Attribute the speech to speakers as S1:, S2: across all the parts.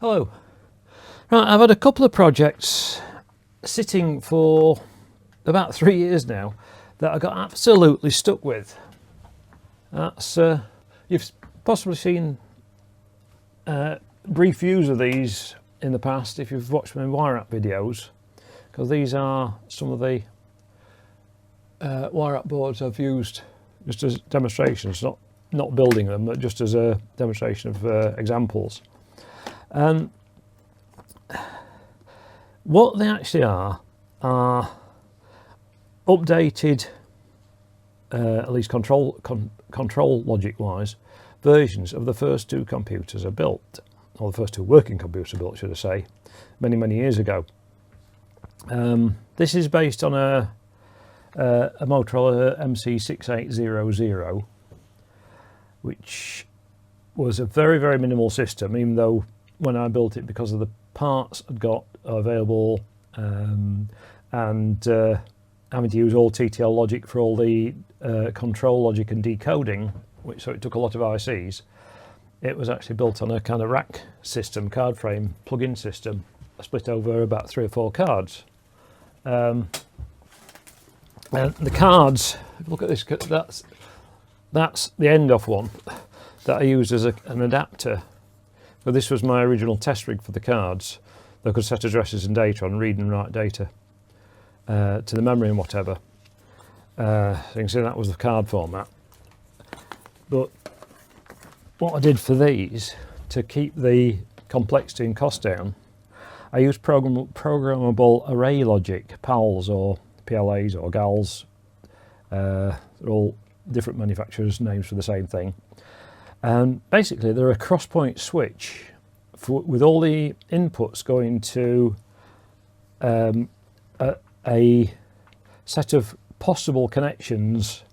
S1: Hello. Right, I've had a couple of projects sitting for about 3 years now that I got absolutely stuck with. That's you've possibly seen brief views of these in the past if you've watched my wire wrap videos, because these are some of the wire wrap boards I've used just as demonstrations, not building them, but just as a demonstration of examples. What they actually are updated, at least control logic wise, versions of the first two computers are built, or the first two working computers are built, should I say, many years ago. This is based on a Motorola MC6800, which was a very minimal system, even though when I built it, because of the parts I'd got available and having to use all TTL logic for all the control logic and decoding, so it took a lot of ICs. It was actually built on a kind of rack system, card frame plug-in system, split over about 3 or 4 cards. And the cards, look at this, that's the end off one that I used as an adapter. So this was my original test rig for the cards. They could set addresses and data on, read and write data to the memory and whatever. So you can see that was the card format. But what I did for these, to keep the complexity and cost down, I used programmable array logic, PALs or PLAs or GALs. They're all different manufacturers' names for the same thing. And basically they're a cross-point switch with all the inputs going to a set of possible connections,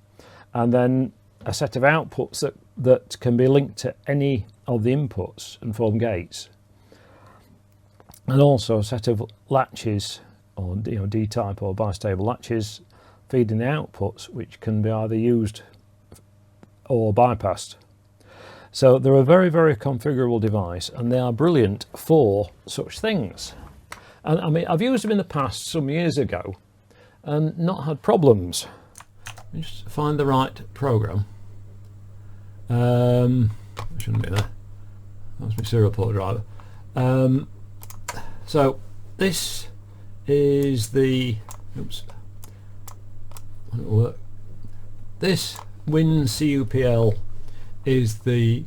S1: and then a set of outputs that can be linked to any of the inputs and form gates, and also a set of latches, or D-type or bistable latches feeding the outputs, which can be either used or bypassed. So they're a very configurable device, and they are brilliant for such things. And I mean, I've used them in the past some years ago and not had problems. Let me just find the right program. It shouldn't be there. That's my serial port driver. So this is the, oops, won't work. This WinCUPL is the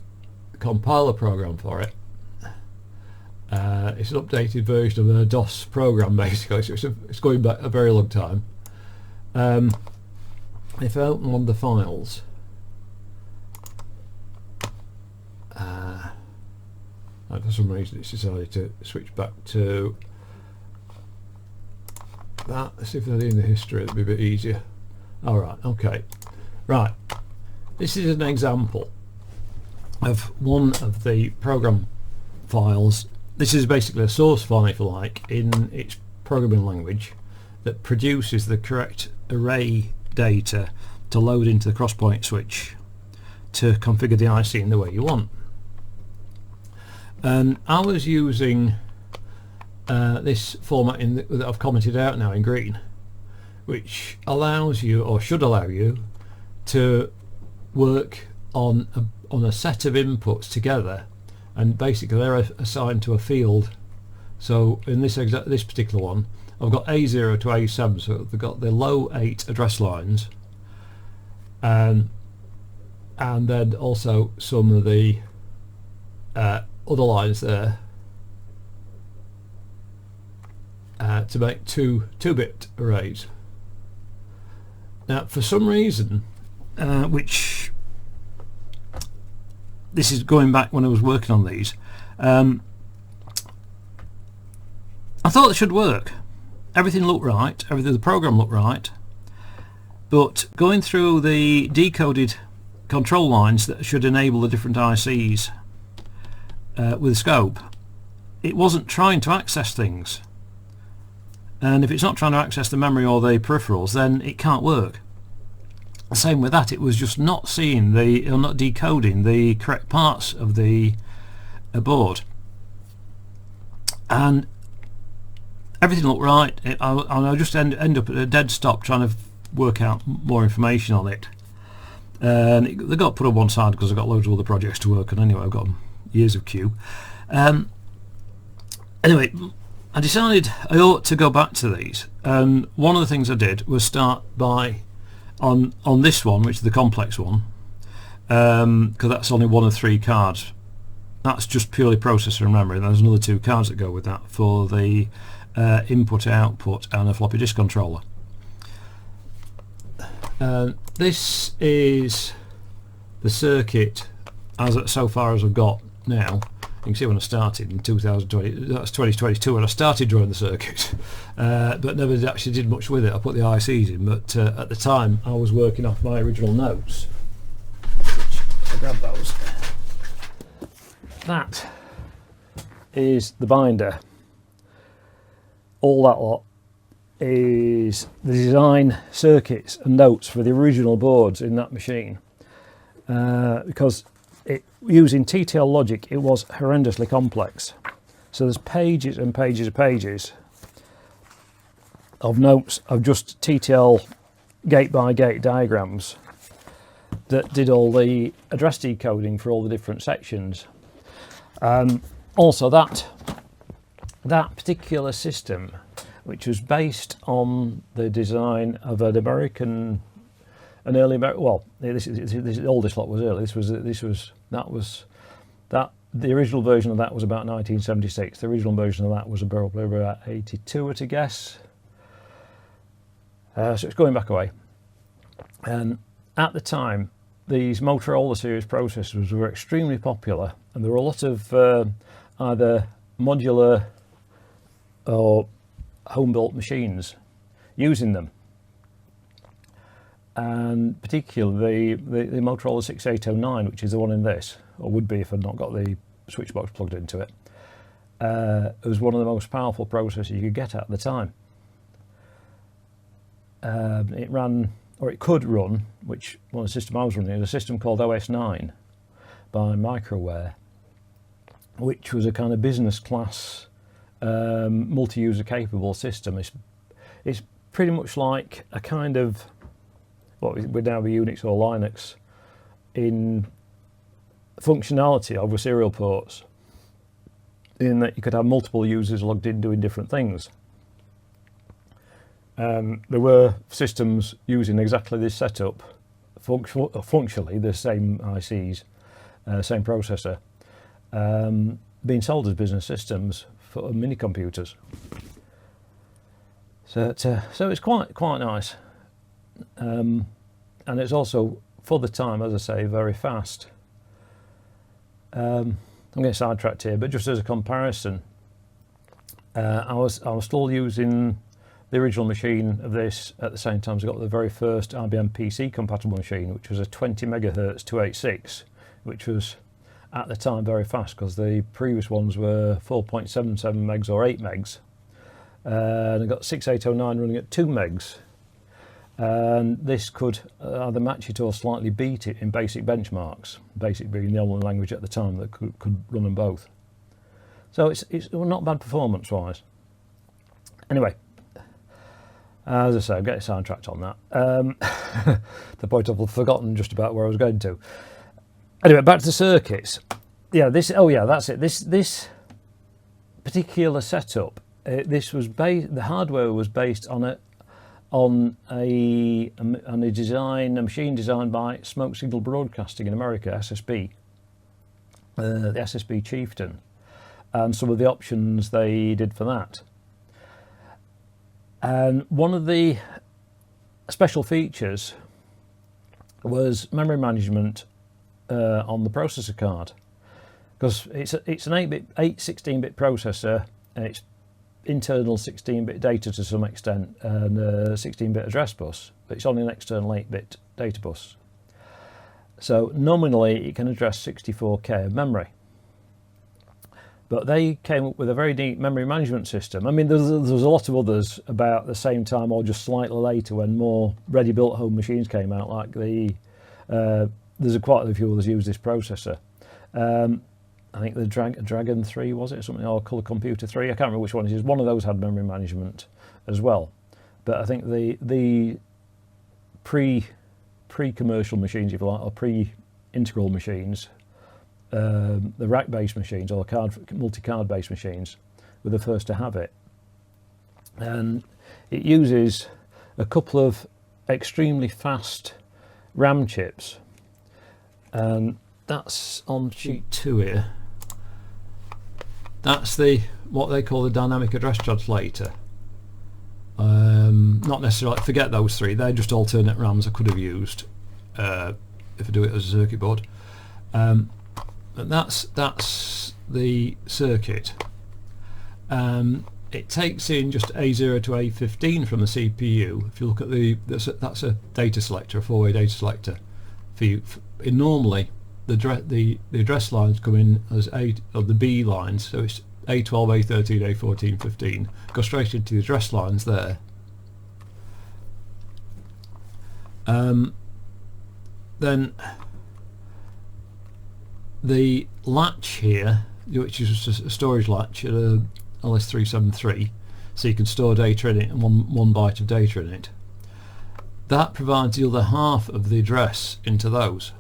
S1: compiler program for it. It's an updated version of a DOS program, basically, so it's going back a very long time. If I open one of the files, for some reason it's decided to switch back to that. Let's see if they're in the history, it'll be a bit easier. Alright, okay. Right, this is an example of one of the program files. This is basically a source file, if you like, in its programming language that produces the correct array data to load into the crosspoint switch to configure the IC in the way you want. And I was using this format that I've commented out now in green, which allows you, or should allow you, to work on a set of inputs together, and basically they're assigned to a field. So in this particular one, I've got A0 to A7, so they've got the low 8 address lines, and then also some of the other lines there to make 2-bit arrays. Now, for some reason, which this is going back when I was working on these, I thought it should work. Everything looked right, the program looked right, but going through the decoded control lines that should enable the different ICs with scope, it wasn't trying to access things. And if it's not trying to access the memory or the peripherals, then it can't work. Same with that, it was just not seeing or not decoding the correct parts of the board. and everything looked right. I just end up at a dead stop trying to work out more information on it. And they got put on one side because I've got loads of other projects to work on anyway. I've got years of queue. Anyway, I decided I ought to go back to these, and one of the things I did was start by on this one, which is the complex one, because that's only one of 3 cards. That's just purely processor and memory, and there's another 2 cards that go with that for the input, output, and a floppy disk controller. This is the circuit so far as I've got now. You can see when I started in 2020, that's 2022 when I started drawing the circuit, but never actually did much with it. I put the ICs in, but at the time I was working off my original notes. I'll grab those. That is the binder. All that lot is the design circuits and notes for the original boards in that machine, because using TTL logic it was horrendously complex. So there's pages and pages and pages of notes of just TTL gate by gate diagrams that did all the address decoding for all the different sections. Also that particular system, which was based on the design of an early American, well, all this lot was early. The original version of that was about 1976. The original version of that was probably about 82, to guess. So it's going back away. And at the time, these Motorola series processors were extremely popular, and there were a lot of either modular or home-built machines using them. And particularly the Motorola 6809, which is the one in this, or would be if I'd not got the switch box plugged into it, was one of the most powerful processors you could get at the time. It ran, or it could run, which one of the system I was running is a system called OS9 by Microware, which was a kind of business class multi-user capable system. It's pretty much like a kind of what would now be Unix or Linux in functionality over serial ports, in that you could have multiple users logged in doing different things. There were systems using exactly this setup, functionally the same ICs, same processor, being sold as business systems for mini computers. So it's quite nice, and it's also, for the time, as I say, very fast. I'm getting sidetracked here, but just as a comparison, I was still using the original machine of this at the same time as I got the very first IBM PC compatible machine, which was a 20 megahertz 286, which was at the time very fast because the previous ones were 4.77 megs or 8 megs. And I got 6809 running at 2 megs. And this could either match it or slightly beat it in basic benchmarks, basic being the only language at the time that could run them both. So it's not bad performance wise. Anyway, as I say, I'm getting sidetracked on that. The point I've forgotten just about where I was going to. Anyway, back to the circuits. Yeah, that's it. This particular setup, the hardware was based on a machine designed by Smoke Signal Broadcasting in America, SSB, the SSB Chieftain, and some of the options they did for that. And one of the special features was memory management on the processor card, because it's an 16-bit processor, and it's internal 16-bit data to some extent, and a 16-bit address bus, but it's only an external 8-bit data bus. So nominally it can address 64K of memory. But they came up with a very neat memory management system. I mean, there's a lot of others about the same time or just slightly later when more ready-built home machines came out, like there's quite a few others use this processor. I think the Dragon 3 was it, or something, or Colour Computer 3, I can't remember which one it is. One of those had memory management as well. But I think the pre-commercial machines, if you like, or pre-integral machines, the rack-based machines or multi-card based machines were the first to have it. And it uses a couple of extremely fast RAM chips, and that's on sheet 2 here. That's what they call the dynamic address translator. Not necessarily, forget those three, they're just alternate RAMs I could have used if I do it as a circuit board. But that's the circuit. It takes in just A0 to A15 from the CPU. If you look at that's a data selector, a 4-way data selector. Normally the address lines come in as the B lines, so it's A12, A13, A14, 15. Go straight into the address lines there. Then the latch here, which is a storage latch at a LS373, so you can store data in it and one byte of data in it. That provides the other half of the address into those.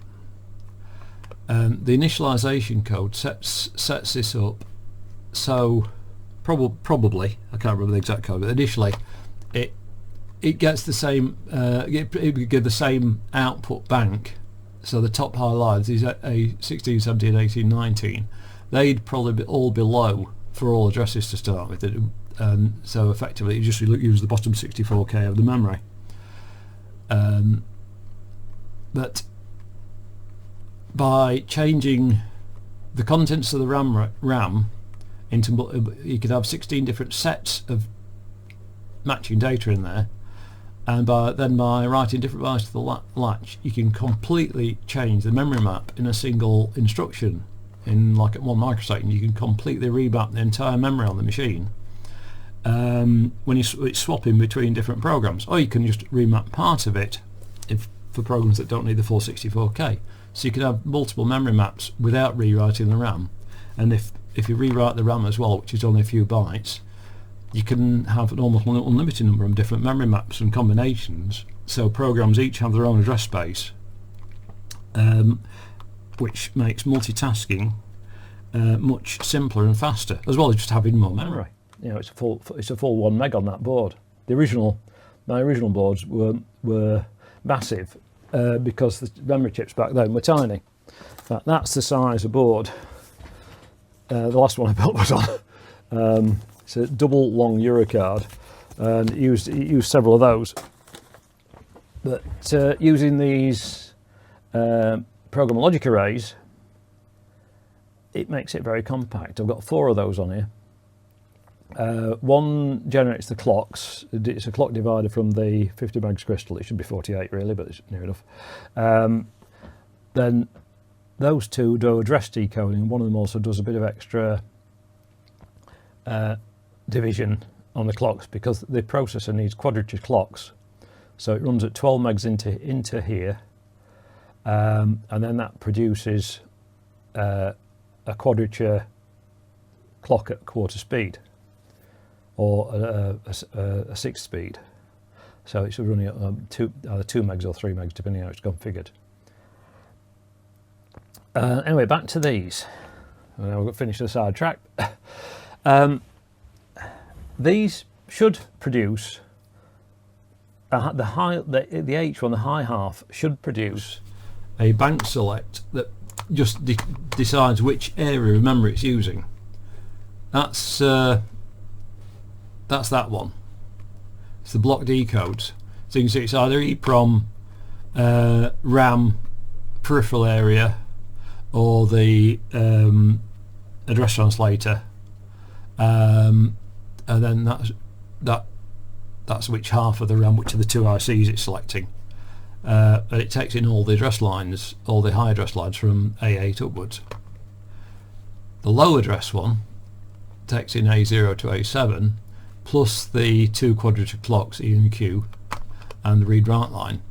S1: The initialization code sets this up, so probably, I can't remember the exact code, but initially it gets the same, it would give the same output bank. So the top high lines, these A 16, 17, 18, 19, they'd probably all be low for all addresses to start with. So effectively you just use the bottom 64K of the memory. But by changing the contents of the RAM into, you could have 16 different sets of matching data in there, and by writing different bytes to the latch, you can completely change the memory map in a single instruction. In like at 1 microsecond, you can completely remap the entire memory on the machine when it's swapping between different programs, or you can just remap part of it for programs that don't need the full 64K. So you can have multiple memory maps without rewriting the RAM, and if you rewrite the RAM as well, which is only a few bytes, you can have an almost unlimited number of different memory maps and combinations, so programs each have their own address space, which makes multitasking much simpler and faster, as well as just having more memory. You know, it's a full 1 meg on that board. My original boards were massive because the memory chips back then were tiny. That's the size of board. The last one I built was on. It's a double long Eurocard, and it used several of those. But using these programmable logic arrays, it makes it very compact. I've got 4 of those on here. One generates the clocks. It's a clock divider from the 50 megs crystal. It should be 48 really, but it's near enough. Then those two do address decoding. One of them also does a bit of extra division on the clocks, because the processor needs quadrature clocks. So it runs at 12 megs into here, and then that produces a quadrature clock at quarter speed, or a 6 speed. So it's running at either 2 megs or 3 megs, depending on how it's configured. Anyway, back to these. Now we've got to finish the sidetrack. These should produce the H one, the high half, should produce a bank select that just decides which area of memory it's using. That's that one. It's the block decodes. So you can see it's either EEPROM, RAM, peripheral area, or the address translator, and then that's which half of the RAM, which of the 2 ICs it's selecting. But it takes in all the address lines, all the high address lines from A8 upwards. The low address one takes in A0 to A7, plus the 2 quadrature clocks, E and Q, and the read-write line.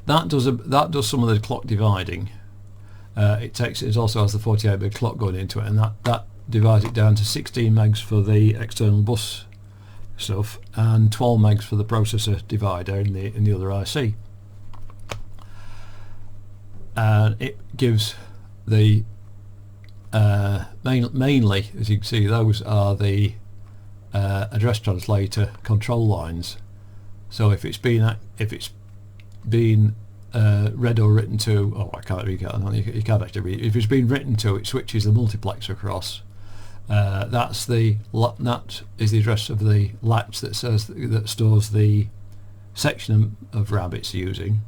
S1: That does some of the clock dividing,
S2: it also has the 48-bit clock going into it, and that divides it down to 16 megs for the external bus stuff and 12 megs for the processor divider in the other IC. And it gives the mainly, as you can see, those are the address translator control lines. So if it's been read or written to, oh, I can't read that. You can't actually read it. If it's been written to, it switches the multiplexer across. That is the address of the latch that stores the section of RAM it's using,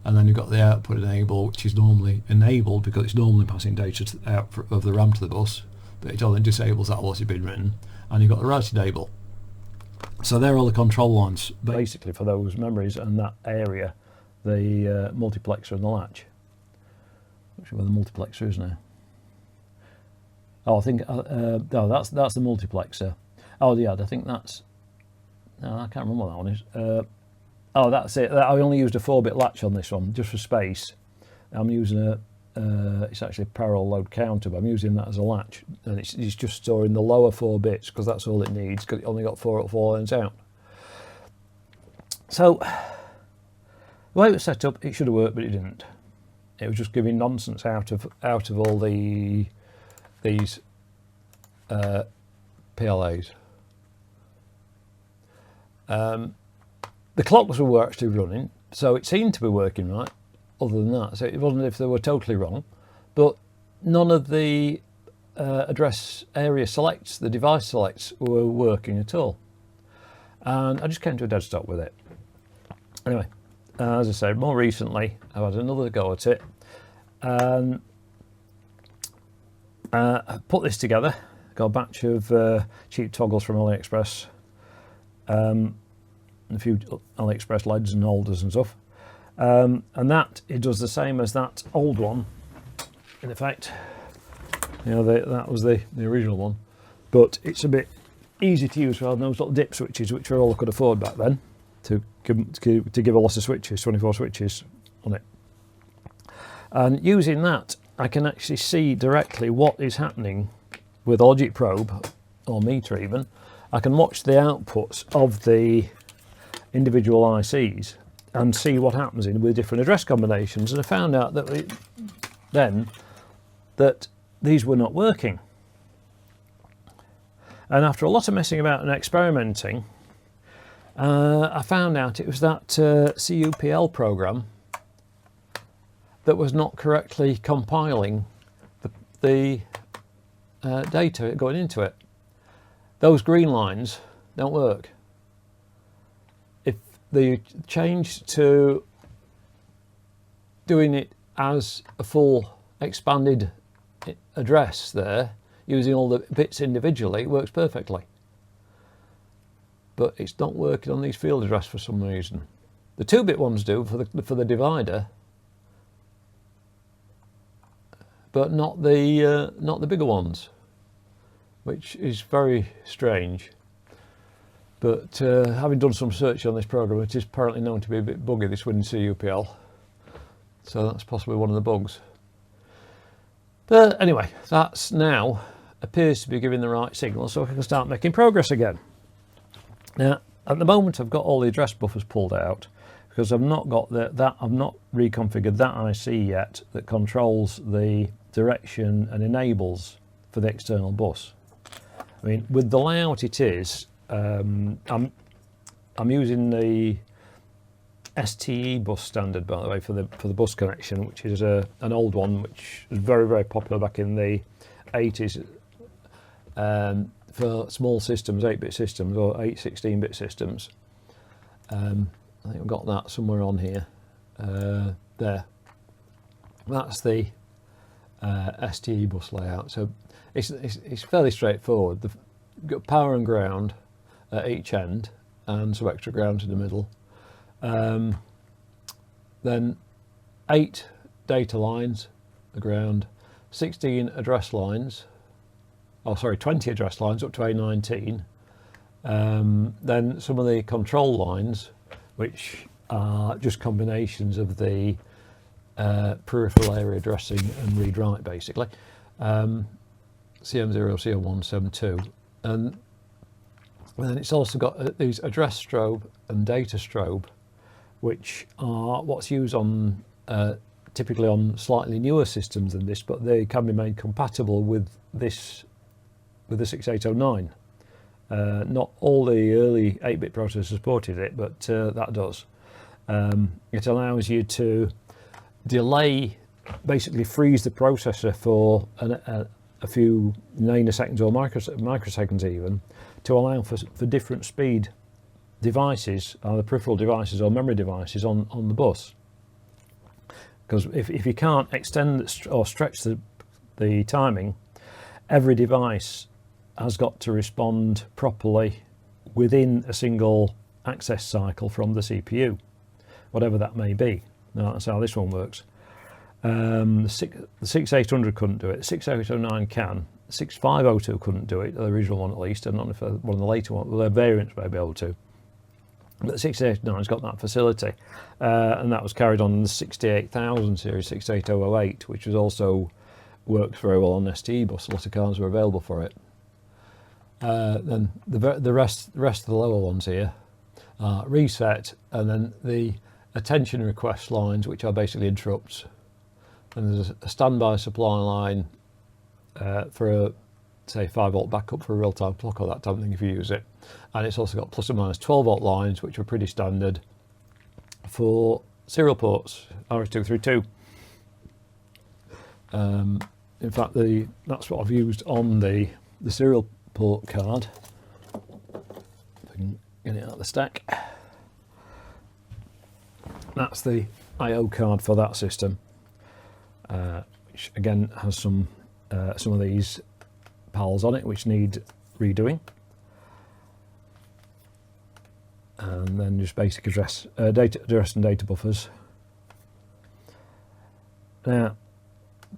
S2: and then you've got the output enable, which is normally enabled because it's normally passing data out of the RAM to the bus, but it only disables that once it's been written. And you've got the write enable. So they're all the control lines basically for those memories and that area, the multiplexer and the latch. Not sure where the multiplexer is now. Oh, I think no, that's the multiplexer. Oh yeah, I think that's. No, I can't remember what that one is. Oh, that's it. I only used a 4-bit latch on this one just for space. I'm using it's actually a parallel load counter, but I'm using that as a latch, and it's just storing the lower 4 bits because that's all it needs, because it only got 4 lines out. So the way it was set up, it should have worked, but it didn't. It was just giving nonsense out of all these PLAs. The clocks were actually running, so it seemed to be working right. Other than that, so it wasn't as if they were totally wrong, but none of the address area selects, the device selects, were working at all, and I just came to a dead stop with it. Anyway, as I said, more recently I've had another go at it, and I put this together. Got a batch of cheap toggles from AliExpress, a few AliExpress LEDs and holders and stuff. And that, it does the same as that old one, in effect. You know, that was the original one, but it's a bit easy to use rather than those little dip switches, which were all I could afford back then, to give a lot of switches, 24 switches on it. And using that, I can actually see directly what is happening with a logic probe, or meter even. I can watch the outputs of the individual ICs and see what happens with different address combinations, and I found out that that these were not working. And after a lot of messing about and experimenting, I found out it was that CUPL program that was not correctly compiling the data going into it. Those green lines don't work. The change to doing it as a full expanded address there, using all the bits individually, works perfectly. But it's not working on these field address for some reason. The 2-bit ones do for the divider, but not the bigger ones, which is very strange. But having done some research on this program, it is apparently known to be a bit buggy, this WinCUPL. So that's possibly one of the bugs. But anyway, that's now appears to be giving the right signal, so I can start making progress again. Now, at the moment, I've got all the address buffers pulled out because I've not got I've not reconfigured that IC yet that controls the direction and enables for the external bus. I mean, with the layout it is. I'm using the STE Bus standard, by the way, for the bus connection, which is an old one which was very, very popular back in the 80s for small systems, 8-bit systems or 16-bit systems. I think I've got that somewhere on here. There. That's the STE Bus layout. So it's fairly straightforward. You've got power and ground at each end and some extra ground in the middle. Then 8 data lines, the ground, 16 address lines, 20 address lines up to A19. Then some of the control lines, which are just combinations of the
S1: peripheral area addressing and read-write basically. CM0, CM1, CM2, and then it's also got these address strobe and data strobe, which are what's used on typically on slightly newer systems than this, but they can be made compatible with this, with the 6809. Not all the early 8-bit processors supported it, but that does. It allows you to delay, basically freeze the processor for a few nanoseconds or microseconds even, to allow for different speed devices, either peripheral devices or memory devices on the bus. Because if you can't extend or stretch the timing, every device has got to respond properly within a single access cycle from the CPU, whatever that may be. Now, that's how this one works. The 6800 couldn't do it, the 6809 can, the 6502 couldn't do it, the original one at least, and not if one of the later ones, well, their variants may be able to. But the 6809's got that facility, and that was carried on in the 68000 series, 68008, which was also worked very well on STE Bus. A lot of cards were available for it. Then the rest of the lower ones here are reset, and then the attention request lines, which are basically interrupts. And there's a standby supply line for a, say, 5-volt backup for a real-time clock or that type of thing if you use it. And it's also got plus or minus 12-volt lines, which are pretty standard for serial ports, RS232. In fact, that's what I've used on the serial port card. If I can get it out of the stack. That's the I/O card for that system, which again has some of these PALs on it which need redoing, and then just basic data address and data buffers. Now,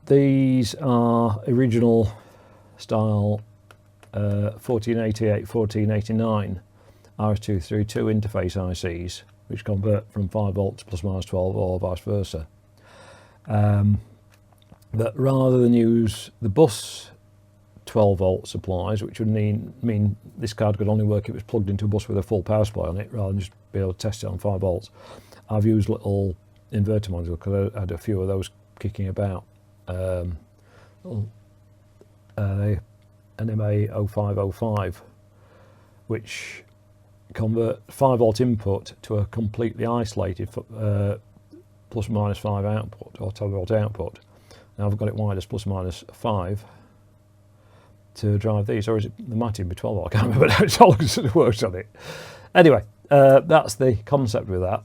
S1: these are original style 1488, 1489 RS232 interface ICs, which convert from 5 volts plus minus 12 or vice versa. But rather than use the bus 12 volt supplies, which would mean this card could only work if it was plugged into a bus with a full power supply on it, rather than just be able to test it on 5 volts, I've used little inverter modules because I had a few of those kicking about. NMA 0505, which convert 5 volt input to a completely isolated plus minus 5 output or 12 volt output. Now I've got it wired as plus minus 5 to drive these, or is it, there might even be 12 volt, I can't remember now, it's all that works on it. Anyway, that's the concept with that.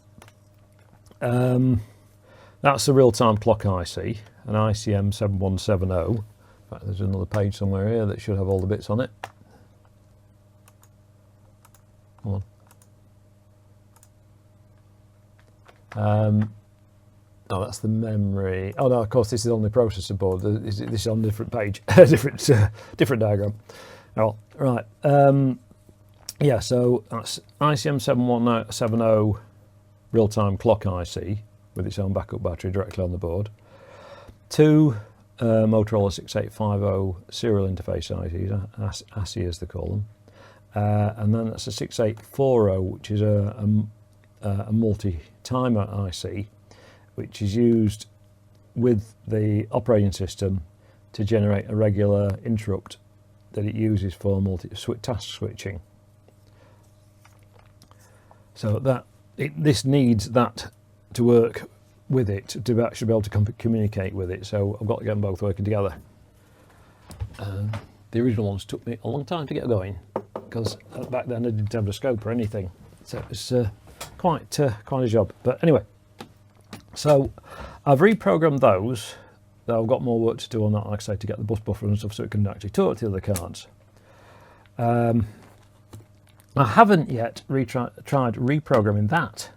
S1: That's the real-time clock IC, an ICM7170. In fact, there's another page somewhere here that should have all the bits on it. Come on. Oh, that's the memory. Oh no, of course this is on the processor board. This is on a different page, different diagram. Oh, right. Yeah, so that's ICM7170 real-time clock IC with its own backup battery directly on the board. 2 Motorola 6850 serial interface ICs, ASI as they call them. And then that's a 6840, which is a multi-timer IC, which is used with the operating system to generate a regular interrupt that it uses for task switching. So this needs that to work with it to actually be able to communicate with it. So I've got to get them both working together. The original ones took me a long time to get going because back then I didn't have a scope or anything. So it was quite a job. But anyway, so I've reprogrammed those. I've got more work to do on that, like I say, to get the bus buffer and stuff so it can actually talk to the other cards. I haven't yet tried reprogramming that.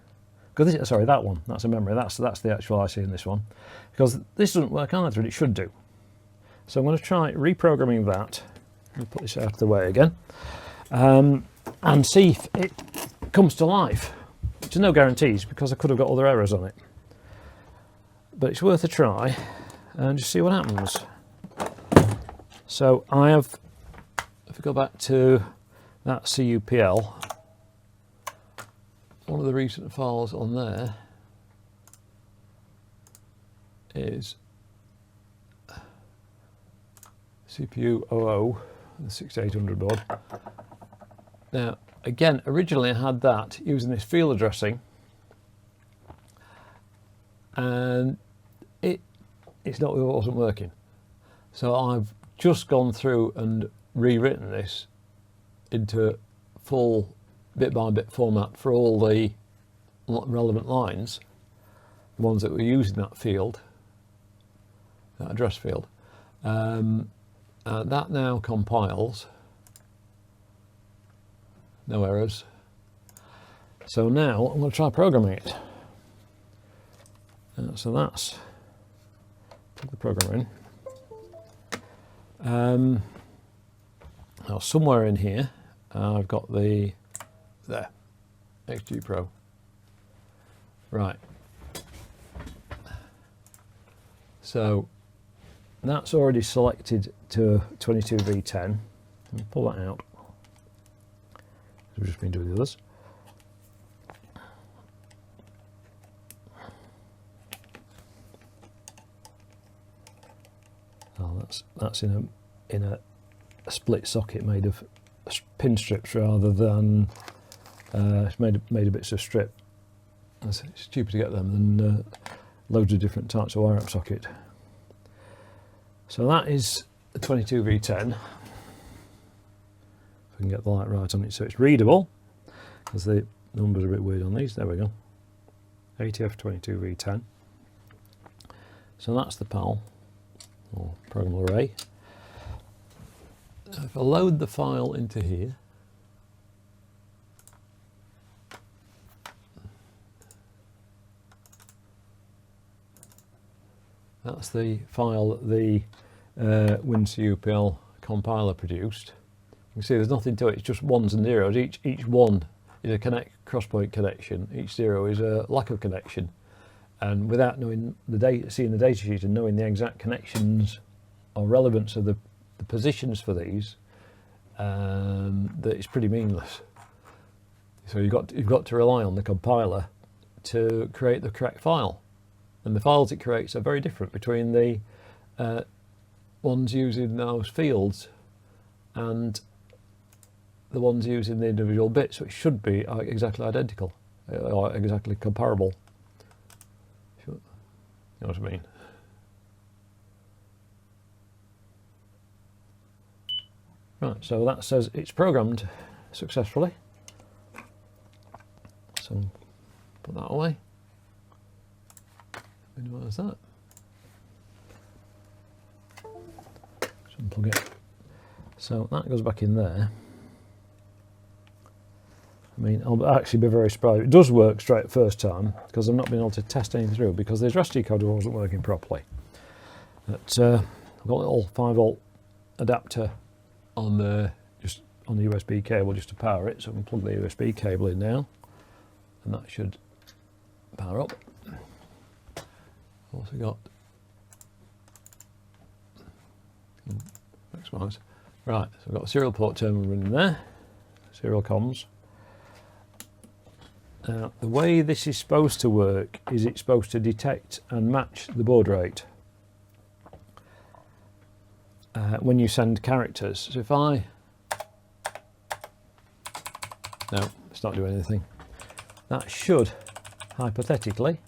S1: Sorry, that one, that's a memory, that's the actual IC in this one. Because this doesn't work either, and it should do. So I'm going to try reprogramming that. I'll put this out of the way again. And see if it comes to life. Which is no guarantees, because I could have got other errors on it. but it's worth a try and just see what happens. So I have, if we go back to that CUPL, one of the recent files on there is CPU 00, the 6800 board. Now, again, originally I had that using this field addressing, and it wasn't working. So I've just gone through and rewritten this into full bit-by-bit format for all the relevant lines, the ones that were using that field, that address field. That now compiles, no errors. So now I'm going to try programming it. So that's, put the program in. Now somewhere in here I've got the, there, XG Pro. Right. So that's already selected to 22V10. Pull that out. We've just been doing the others. Oh, that's in a split socket made of pin strips rather than it's made of bits of strip. It's cheaper to get them than loads of different types of wire up socket. So that is the 22V10. If I can get the light right on it so it's readable, because the numbers are a bit weird on these. There we go. ATF22V10. So that's the PAL, or programmable array. So if I load the file into here, that's the file that the WinCUPL compiler produced. You can see there's nothing to it, it's just ones and zeros. Each one is a cross-point connection, each zero is a lack of connection. And without knowing the data, seeing the data sheet and knowing the exact connections or relevance of the positions for these, that it's pretty meaningless. So you've got to rely on the compiler to create the correct file. And the files it creates are very different between the ones using those fields and the ones using the individual bits, so it should be exactly identical or exactly comparable. You know what I mean? Right, so that says it's programmed successfully. So put that away. Minimize that. So unplug it. So that goes back in there. I mean, I'll actually be very surprised. It does work straight first time because I've not been able to test anything through because the address decoder wasn't working properly. But I've got a little 5-volt adapter on the USB cable just to power it, so I can plug the USB cable in now, and that should power up. Also got maximize. Right, so I've got a serial port terminal running there, serial comms. Now, the way this is supposed to work is it's supposed to detect and match the baud rate when you send characters. So if no, it's not doing anything. That should, hypothetically,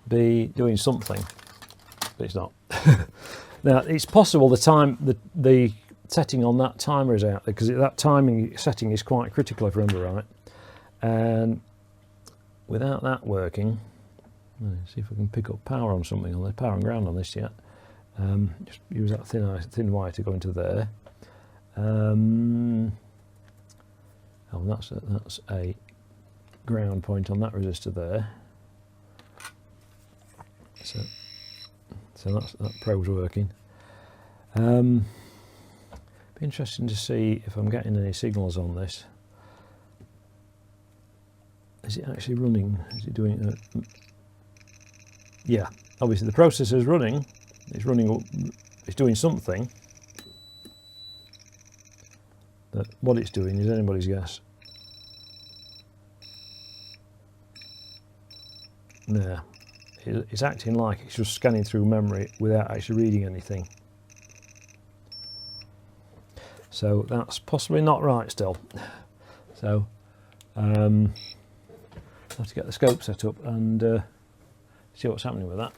S1: be doing something, but it's not. Now, it's possible the setting on that timer is out there because that timing setting is quite critical if I remember right. And without that working, let's see if I can pick up power on something on the power and ground on this yet. Just use that thin wire to go into there. Oh, that's a ground point on that resistor there. So that probe's working. Be interesting to see if I'm getting any signals on this. Is it actually running? Is it doing it? yeah, obviously the processor is running. It's doing something. But what it's doing is anybody's guess. Yeah, it's acting like it's just scanning through memory without actually reading anything. So that's possibly not right still. So I have to get the scope set up and see what's happening with that.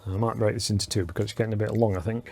S1: I might break this into two because it's getting a bit long, I think.